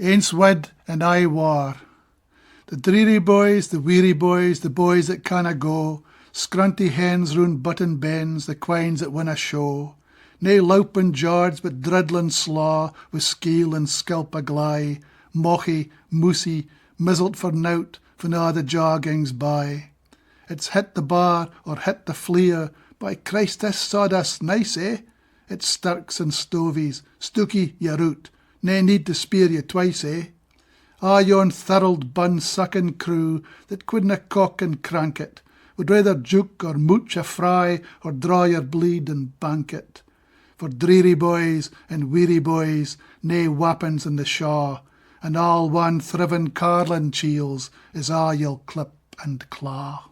Aince Wuid and I Waur. The dreary boys, the weary boys, the boys that canna go, scrunty hens round button bens, the quines that win a show. Nae loupin' jards, but driddlin' slaw, with skill and skelp a gly, mochy, moosey, mizzled for nowt, when a' the jaw gangs by. It's hit the bar, or hit the fleer, by Christ this sawdust nice, eh? It's stirks and stovies, stooky your root, nae need to spear you twice, eh? Ah, yon thirled bun-sucking crew that couldna cock and crank it, would rather juke or mooch a fry or draw your bleed and bank it. For dreary boys and weary boys, nae wappins in the shaw, and all one thrivin' carlin' cheels is a' you'll clip and claw.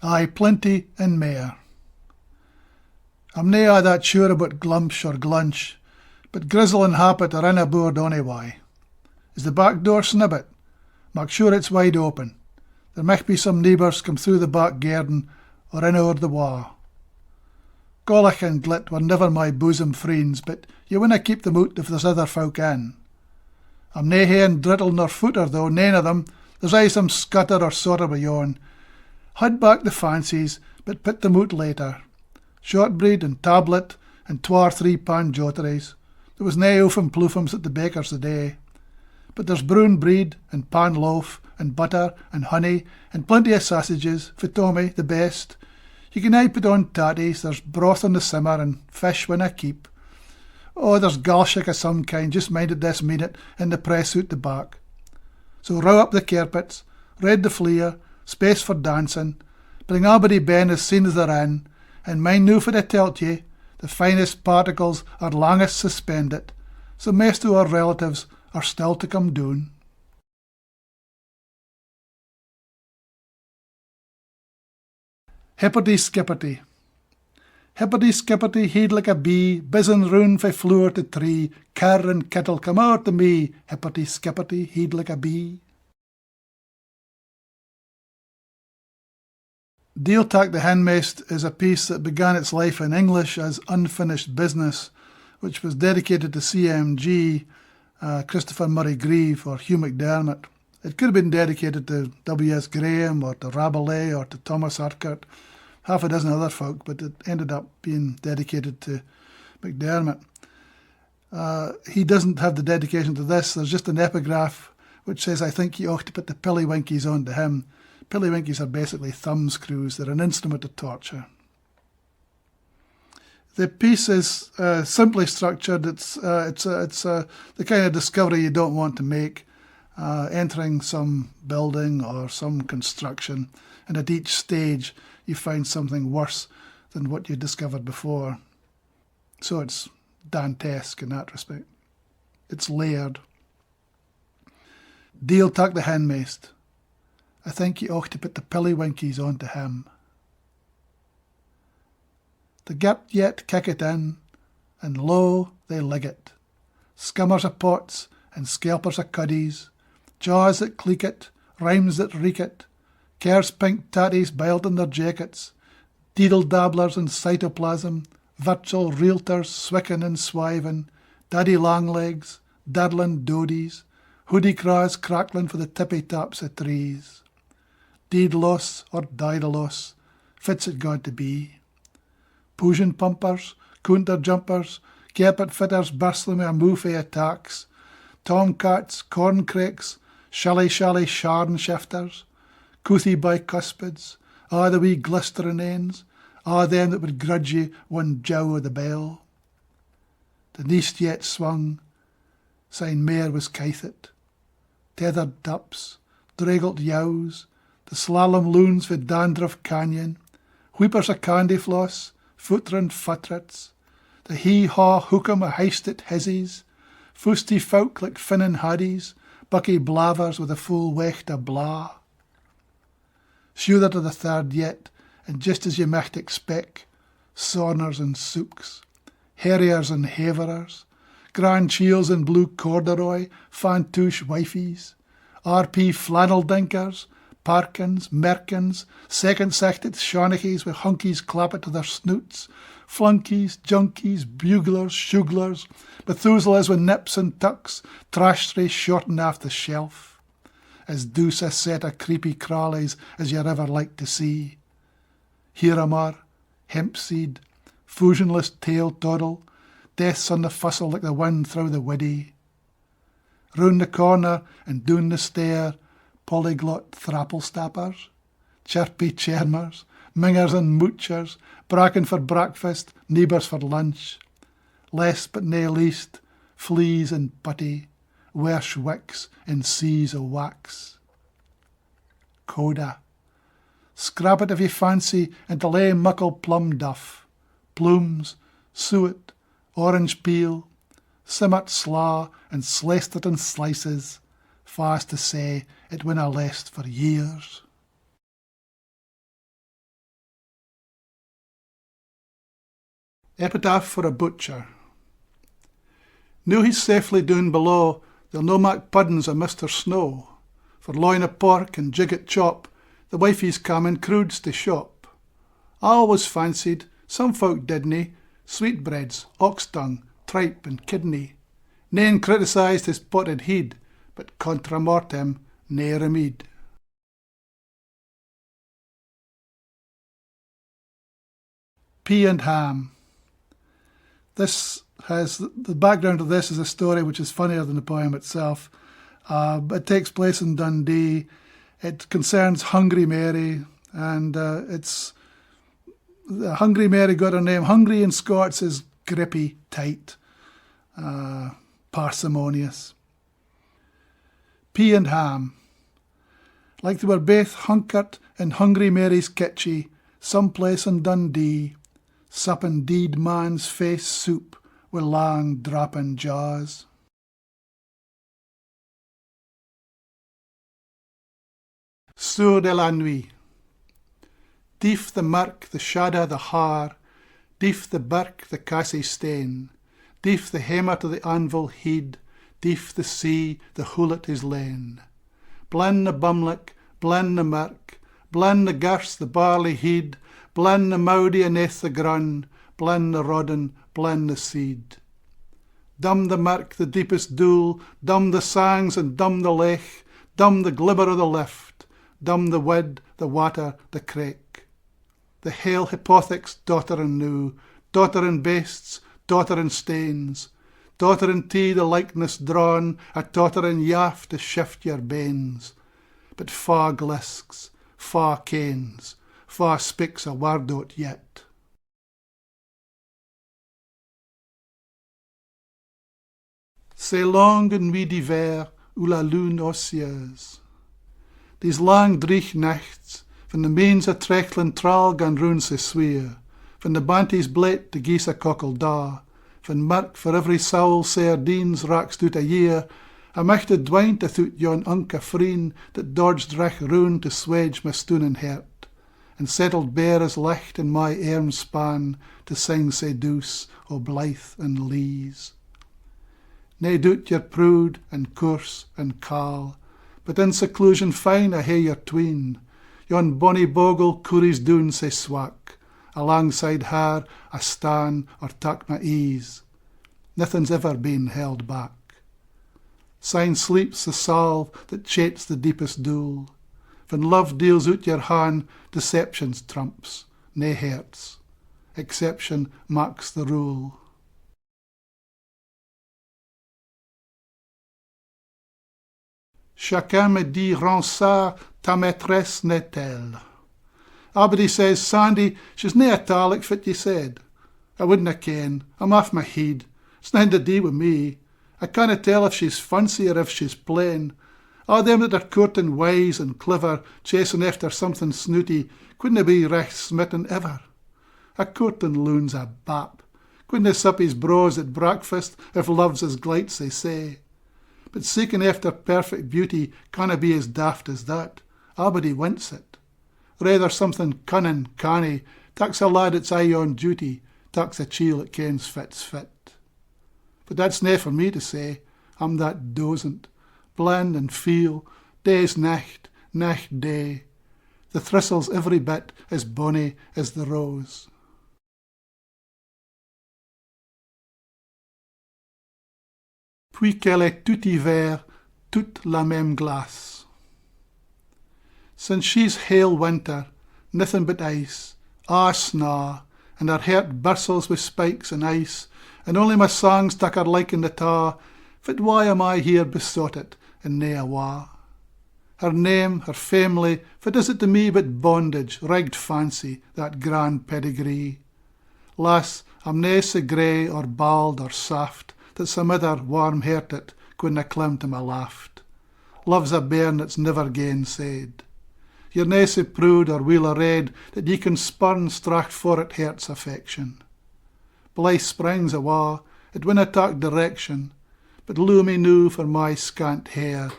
Aye, plenty and Mair. I'm nae a' that sure about glumsh or glunch, but grizzle and happet are in aboard onywhy. Is the back door snibbit? Mak sure it's wide open. There might be some neighbours come through the back garden or in o'er the wa. Gollach and Glit were never my bosom friends, but you winna keep them out if there's other folk in. I'm nae haeing drittle nor footer though, nane of them. There's aye some scutter or sorter wi' yon. Hud back the fancies, but put them out later. Shortbread and tablet and 2 or 3 pan joteries. There was nae oofum ploofums at the baker's the day. But there's brown bread and pan loaf and butter and honey and plenty of sausages, for Tommy the best. You can aye put on tatties, there's broth on the simmer and fish when I keep. Oh, there's galshik of some kind just minded this minute in the press out the back. So row up the carpets, red the fleer, space for dancing, bring abody ben as soon as they're in, and mind now for I tell't ye, the finest particles are longest suspended, so most of our relatives are still to come down. Hippertie-skippertie. Hippertie-skippertie heed like a bee, buzzing round fae floor to tree, car and kettle come out to me, Hippertie-skippertie heed like a bee. Deil Tak the Hinmaist is a piece that began its life in English as Unfinished Business, which was dedicated to CMG, Christopher Murray Grieve or Hugh McDermott. It could have been dedicated to W.S. Graham or to Rabelais or to Thomas Urquhart, half a dozen other folk, but it ended up being dedicated to McDermott. He doesn't have the dedication to this. There's just an epigraph which says, I think you ought to put the pillywinkies on to him. Pillywinkies are basically thumb screws. They're an instrument of torture. The piece is simply structured. It's the kind of discovery you don't want to make, entering some building or some construction, and at each stage you find something worse than what you discovered before. So it's Dantesque in that respect. It's layered. Deil Tak the Hinmaist. I think you ought to put the pillywinkies on to him. The gap yet kick it in, and lo, they lig it. Skimmers of pots, and scalpers of cuddies, jaws that cleek it, rhymes that reek it, cares pink tatties biled in their jackets, deedle dabblers in cytoplasm, virtual realtors swicking and swiving, daddy longlegs, daddling dodies, hoodie craws crackling for the tippy tops of trees. Daedalus or Daedalus, fits it God to be. Potion pumpers, counter jumpers, carpet fitters bustling with a moofy attacks, tomcats, corncrakes, shally sharn shifters, couthie bicuspids, a' the wee glistering ends, a' them that would grudge ye one jow o' the bell. The neist yet swung, syne Mair was kythet, tethered dups, draggled yows, the slalom loons with Dandruff Canyon, wheepers of candy floss, footrin futrets, the hee-haw hookum of heisted hizzies, fusty folk like finnin haddies, bucky blavers with a full wecht of blah. Sure to the third yet, and just as you might expect, sorners and souks, harriers and haverers, grand shields in blue corduroy, fantouche wifies, RP flannel dinkers, Parkins, Merkins, second-sechted Shawnichies with hunkies clappit to their snoots, flunkies, junkies, buglers, shuglers, Methuselahs with nips and tucks, trash trays shortened off the shelf, as douce a set of creepy crawlies as you're ever like to see. Hieramar, hempseed, fusionless tail toddle, deaths on the fussel like the wind through the widdy. Round the corner and down the stair, polyglot thrapple-stappers, chirpy chermers, mingers and moochers, bracken for breakfast, neighbours for lunch. Last but nae least, fleas and putty, wersh wicks in seas o' wax. Coda. Scrap it if you fancy into lay muckle plum duff, plumes, suet, orange peel, simmered slaw and sliced it in slices, fast to say it winna last for years. Epitaph for a butcher. Now he's safely down below, they'll no mak puddings o' Mr. Snow. For loin o' pork and jigget chop, the wifey's come in crowds to shop. I always fancied, some folk didn't, sweetbreads, ox tongue, tripe and kidney. Nane criticised his potted heed, but contra mortem nae remede. Pea and Ham. The background of this is a story which is funnier than the poem itself. It takes place in Dundee. It concerns Hungry Mary, and Hungry Mary got her name. Hungry in Scots is grippy, tight, parsimonious. Pea and Ham. Like they were baith hunkert in Hungry Mary's kitchie, someplace in Dundee, supping deed man's face soup with lang dropping jaws. Sour de la nuit. Deef the Mirk, the shadda, the haar, Deef the birk, the cassie stain, Deef the hammer to the anvil heed, Deef the sea, the hullet is lane. Blin the bumlick, blin the mirk, blin the gers, the barley heed, blin the maudie aneath the grun, blin the rodden, blin the seed. Dumb the mirk, the deepest dool, dumb the sangs and dumb the lech, dumb the glimmer of the lift, dumb the wid, the water, the creek. The hale hypothecs dottering new, dottering bastes, dottering stains, dottering tea the likeness drawn, a tottering yaft to shift your banes. But fa glisks, fa canes, fa speaks a word out yet. C'est longues nuits d'hiver où la lune ocieuse. These lang dreich nachts, van de meens a trechlin traal gan roon se sweer, van de banties blate de geese a cockle da, van Mirk for every soul sardines raakst out a year, a michte dwijn te thoot yon unke vriend that dodged rich roon to swedge my stoonen hert, and settled bare as licht in my arm span to sing sae douce o blithe and lees. Nae doot you're proud and coarse and caal, but in seclusion fine I hae your tween, yon bonny bogle coories doon sae swak, alongside her I stan or tuck my ease. Nothing's ever been held back. Syne sleeps the salve that chates the deepest dool. When love deals out your hand, deception's trumps, nae hurts. Exception marks the rule. Chacun me dit, Ronsard, ta Maistresse n'est telle. Abody says, Sandy, she's nae at all like fit ye said. I wouldna ken, I'm off my heed. It's nothing to do with me. I canna tell if she's fancy or if she's plain. All them that are courting wise and clever, chasing after something snooty, couldna be recht smitten ever. A courting Lune's a bap. Couldna sup his bros at breakfast if love's as glights they say. But seeking after perfect beauty canna be as daft as that. Abody wints it. Rather something cunning, canny, tak's a lad that's aye on duty, tak's a chiel that kens fit's fit. But that's nae for me to say, I'm that dozent, blend and feel, day's nicht, nicht day. The thistle's every bit as bonny as the rose. puis qu'elle est tout hyver, toute la même glace. Since she's hail winter, nothing but ice, snaw, and her heart bristles with spikes and ice, and only my songs tak her like in the taw, fit why am I here besotted, and nae awa? Her name, her family, fit is it to me but bondage, rigged fancy, that grand pedigree? Lass, I'm nae sae grey or bald or soft, that some other warm-hearted couldna climb to my laft. Love's a bairn that's never gainsaid. You're nae sae proud or weel arrayed that ye can spurn stracht for it heart's affection. Blithe springs awa, it winna tak direction, but loo me noo for my scant hair,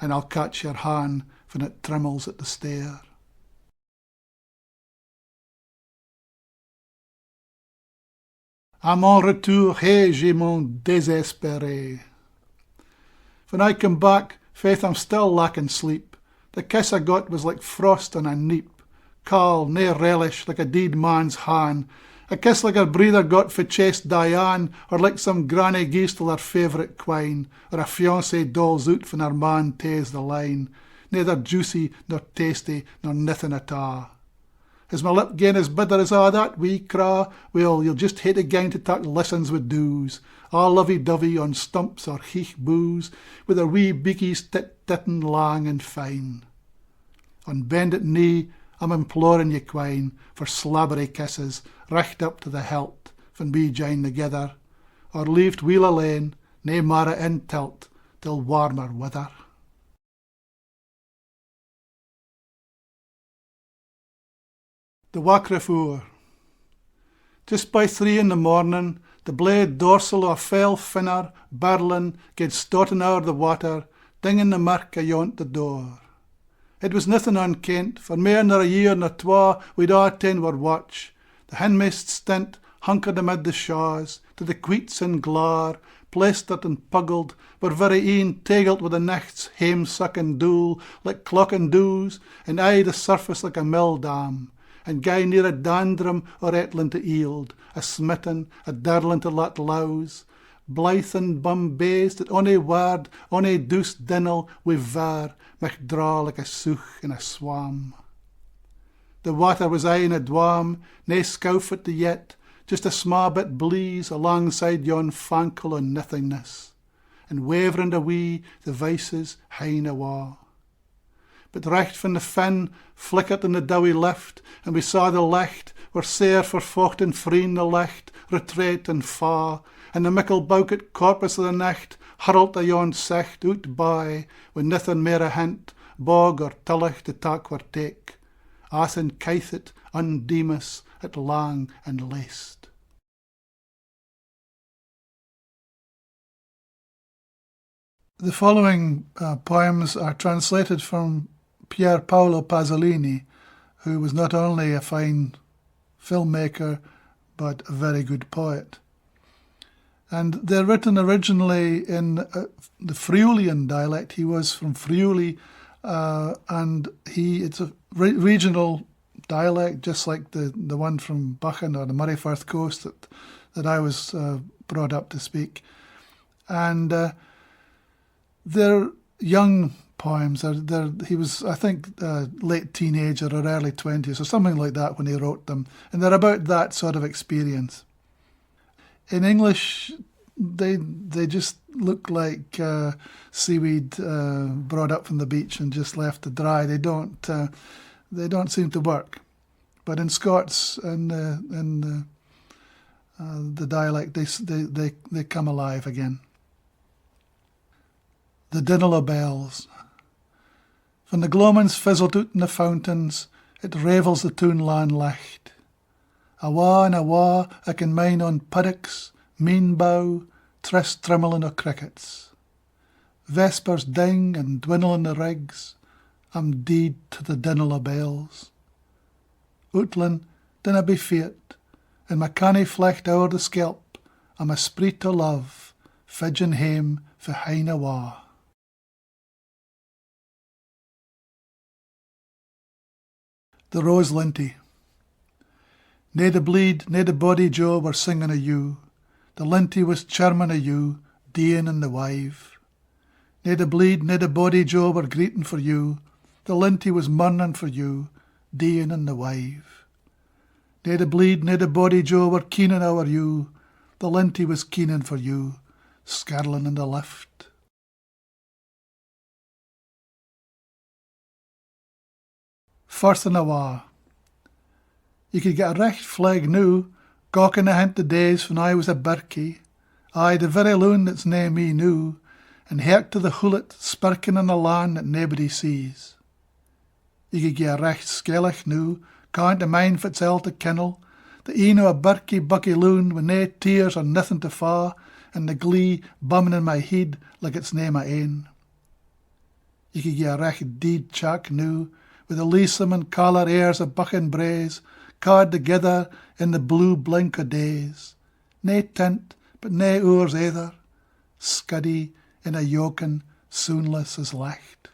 and I'll catch your hand when it trembles at the stair. À mon retour, hey, j'ai mon desespere. When I come back, faith I'm still lacking sleep. The kiss I got was like frost on a neep, caul, nae relish, like a deed man's hand. A kiss like her breather got for chest Diane, or like some granny geese till her favourite quine, or a fiancée dolls out when her man taes the line. Neither juicy, nor tasty, nor nothin' at a'. Is my lip gain as bitter as a' that wee craw? Well, you'll just hate again to tak listens with doos, all lovey-dovey on stumps or heich booze, with their wee beakies tit-tittin' lang and fine. On bended knee, I'm imploring ye quine for slabbery kisses, richt up to the hilt, when we join together, or leave weel alane, nae mara in tilt, till warmer weather. The Waukrife Oor. Just by 3 in the morning, the blade dorsal o' fell finner, birlin, gaed stottin' o'er the water, dingin' the mirk ayont the door. It was nothing unkent, for mair nor a year nor twa we'd a' ten were watch. The Hinmaist stint hunkered amid the shaws, to the queets and glaur, plastered and puggled, were very een tegelt with the nicht's hame-sucking dool, like clock and doos, and aye the surface like a mill dam, and gae near a dandrum or etland to yield, a smitten, a dirlin to lat louse, blithe and bum-based that ony word, ony douce dinnel wi' ver, micht draw like a sough in a swam. The water was aye in a dwam, nae scoufit to yet, just a sma bit bleeze alongside yon fankle o' nothingness, and wavering a wee the vices hine awa. But recht from the fin flickered in the dowie lift, and we saw the licht, where sair verfocht and freen the licht, retreat and fa, and the mickle bouket corpus of the nicht hurled a yon sicht out by, with nothing mair a hint, bog or tullich to tak or take, as in keithet undeemus at lang and least. The following poems are translated from Pier Paolo Pasolini, who was not only a fine filmmaker but a very good poet. And they're written originally in the Friulian dialect. He was from Friuli, and it's a regional dialect, just like the one from Buchan or the Murrayfirth coast that I was brought up to speak. And they're young poems. He was, I think, late teenager or early 20s or something like that when he wrote them. And they're about that sort of experience. In English, they just look like seaweed brought up from the beach and just left to dry. They don't seem to work. But in Scots and the dialect, they come alive again. The Dinnel o' Bells. When the gloamings fizzled out in the fountains, it ravels the toonland licht. Awa and awa I can mine on puddocks, mean bow, tryst trimmelin' o' crickets. Vespers ding and dwinnel in the rigs, I'm deed to the Dinnel o' Bells. Outland, dinna be feart, and my canny flecht o'er the skelp, I'm a spreet o' love, fidgin' hame for hine awa. The Rose Lintie. Nae the bleed, nae the body jo were singing o' you. The lintie was chirming o' you, deeing in the wive. Nae the bleed, nae the body jo were greeting for you, the Lintie was mourning for you, deeing in the wive. Nae the bleed, nae the body jo were keening ower you, the Lintie was keening for you, skirling in the lift. First in a Waur. You could get a recht flag noo, gawking ahint the days when I was a birkie, aye, the very Lune that's nae me noo, and herk to the hullet spirking in a land that naebody sees. You could get a recht skellich noo, can't to mind fit's all to kennel, the een o' a birkie bucky Lune with nae tears or nothing to fa, and the glee bumming in my head like it's nae my ain. You could get a recht deed chack noo, with the leesome and caller airs of bucking braes, card together in the blue blink o' days. Nae tint, but nae oors either, scuddy in a yoken, soonless as licht.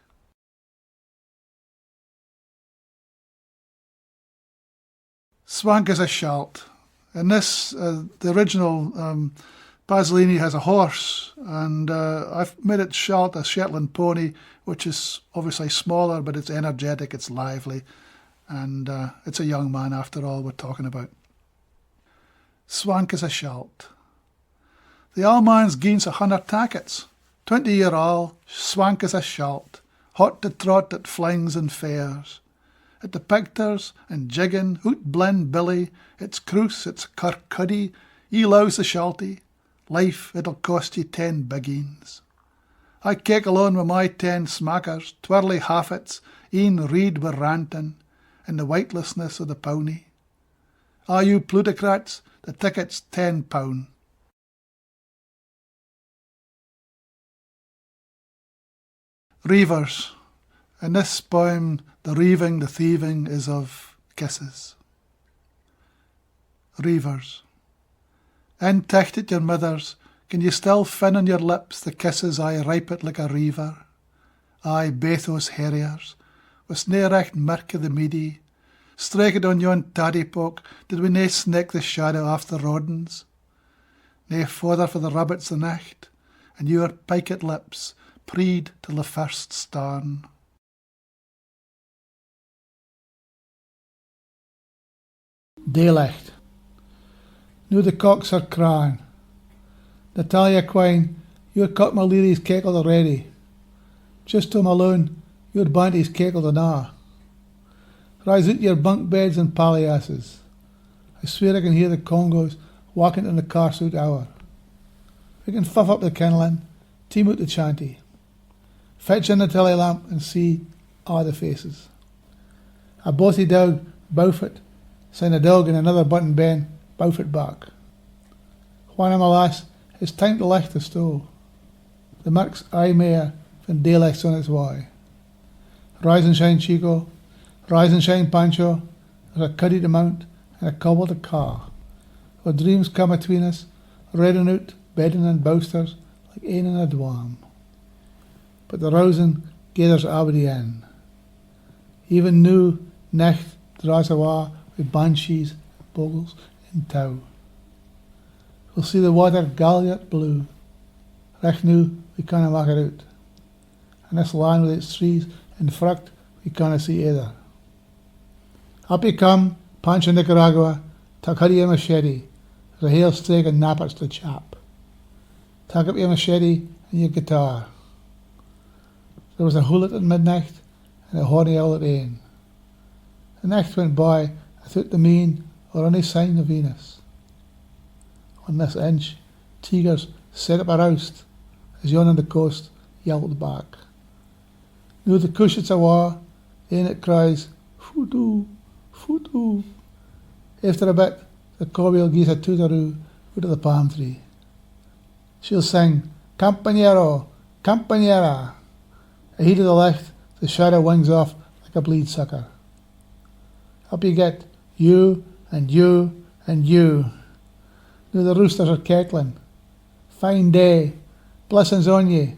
Swank is a shalt. In this, the original Pasolini has a horse, and I've made it shalt, a Shetland pony, which is obviously smaller, but it's energetic, it's lively, and it's a young man after all we're talking about. Swank is a shalt. The all man's gains 100 tackets, 20-year all, swank is a shalt, hot to trot at flings and fairs. At the picters and jigging, hoot blend billy, it's cruce, it's Kirkcuddy, ye louse the shalty, life it'll cost ye 10 biggeens. I cake alone with my 10 smackers, twirly haffets, een reed wi' rantin', in the weightlessness of the pony. Ah, you plutocrats, the ticket's £10. Reivers. In this poem, the reiving, the thieving is of kisses. Reivers. In ticht at your mother's, can you still fin on your lips the kisses I ripe it like a reiver? Aye, Bethos harriers, was nae recht mirk of the meady, strike it on yon taddypoke, did we nae sneak the shadow after rodens? Nae fodder for the rabbits the night, and your piket lips preed till the first starn. Daylicht. Nu the cocks are crying. Natalia Quine, your cut my leary's cackled already. Just to my Lune, your banty's cackled enow. Rise out your bunk beds and palliasses. I swear I can hear the Congos walking in the car suit hour. We can fuff up the kindling, team out the chanty. Fetch in the telly lamp and see all the faces. A bossy dog, Beaufort, sign a dog and another button Ben, Beaufort back. Why, my lass, it's time to licht the stove. The Mirk's aye Mair, when daylight's on its way. Rise and shine Chico, rise and shine Pancho, there's a cuddy to mount and a cobble to car. Our dreams come atween us, redding out, bedding and bousters, like ane in a dwam. But the rousing gathers abody in. Even new nicht draws awa with banshees, bogles and tow. We'll see the water galliot blue. Recht nu we canna mak it out. And this land with its trees and fruct we canna see either. Up you come, Pancho Nicaragua, tak huddy your machete, there's a hail steak and nappers to chop. Tak up your machete and your guitar. There was a hullet at midnight and a horny owl at ain. The night went by without the mean or any sign of Venus. On this inch, tigers set up a roust as yon on the coast yelled back. Nu the cushits awa, in it cries, Futu, Futu. After a bit, the cobby will gies a tootaroo out of the palm tree. She'll sing, Campagnero, Campagnera. Ahead of the licht, the shadow wings off like a bleed sucker. Up you get, you and you and you. Now the roosters are cackling. Fine day, blessings on ye.